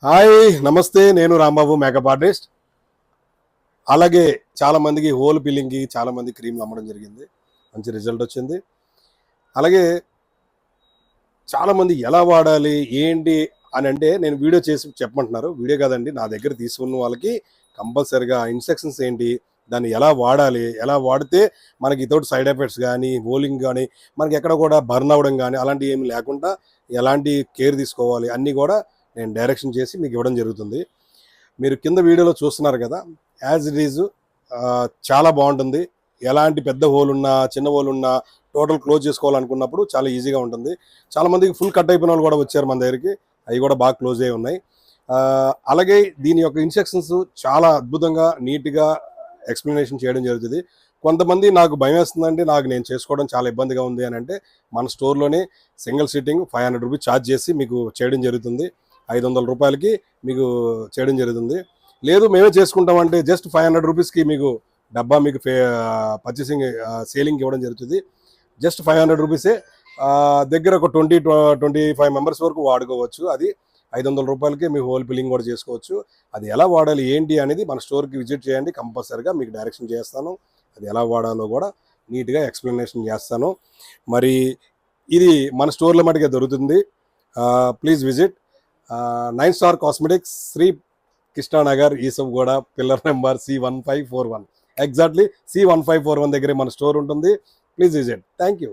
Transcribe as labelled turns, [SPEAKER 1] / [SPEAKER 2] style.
[SPEAKER 1] Hi నమస్తే, నేను Rambabu makeup artist. అలాగే చాలామందికి హోల్ పిల్లింగ్కి చాలామంది క్రీమ్లు అమ్మడం జరిగింది, మంచి రిజల్ట్ వచ్చింది. అలాగే చాలామంది ఎలా వాడాలి ఏంటి అని అంటే నేను వీడియో చేసి చెప్పమంటున్నారు. వీడియో కాదండి, నా దగ్గర తీసుకున్న వాళ్ళకి కంపల్సరిగా ఇన్స్ట్రక్షన్స్ ఏంటి, దాన్ని ఎలా వాడాలి, ఎలా వాడితే మనకి ఇతోటి సైడ్ ఎఫెక్ట్స్ కానీ హోలింగ్ కానీ మనకి ఎక్కడ కూడా బర్న్ అవ్వడం కానీ అలాంటివి ఏమి లేకుండా ఎలాంటి కేర్ తీసుకోవాలి అన్నీ కూడా నేను డైరెక్షన్ చేసి మీకు ఇవ్వడం జరుగుతుంది. మీరు కింద వీడియోలో చూస్తున్నారు కదా, యాజ్ ఇట్ ఈజ్ చాలా బాగుంటుంది. ఎలాంటి పెద్ద హోల్ ఉన్నా చిన్న హోల్ ఉన్నా టోటల్ క్లోజ్ చేసుకోవాలనుకున్నప్పుడు చాలా ఈజీగా ఉంటుంది. చాలామందికి ఫుల్ కట్ అయిపోయిన వాళ్ళు కూడా వచ్చారు మన దగ్గరికి, అవి కూడా బాగా క్లోజ్ అయి ఉన్నాయి. అలాగే దీని యొక్క ఇన్స్ట్రక్షన్స్ చాలా అద్భుతంగా నీట్గా ఎక్స్ప్లెనేషన్ చేయడం జరుగుతుంది. కొంతమంది నాకు భయం వేస్తుందండి, నాకు నేను చేసుకోవడం చాలా ఇబ్బందిగా ఉంది అని అంటే మన స్టోర్లోనే సింగిల్ సిట్టింగ్ 500 రూపీస్ ఛార్జ్ చేసి మీకు చేయడం జరుగుతుంది. 500 రూపాయలకి మీకు చేయడం జరుగుతుంది. లేదు మేమే చేసుకుంటామంటే జస్ట్ 500 రూపీస్కి మీకు డబ్బా మీకు పర్చేసింగ్ సేలింగ్ ఇవ్వడం జరుగుతుంది. జస్ట్ 500 రూపీసే. దగ్గర ఒక 25 మెంబర్స్ వరకు వాడుకోవచ్చు. అది 500 రూపాయలకి మీ హోల్ బిల్లింగ్ కూడా చేసుకోవచ్చు. అది ఎలా వాడాలి ఏంటి అనేది మన స్టోర్కి విజిట్ చేయండి, కంపల్సరీగా మీకు డైరెక్షన్ చేస్తాను. అది ఎలా వాడాలో కూడా నీట్గా ఎక్స్ప్లెనేషన్ చేస్తాను. మరి ఇది మన స్టోర్లో మటుకే దొరుకుతుంది. Please visit 9 star cosmetics, Sri Krishnanagar, Esabguda, pillar number C1541. Exactly C1541 దగ్గరే మన స్టోర్ ఉంటుంది. Please visit. Thank you.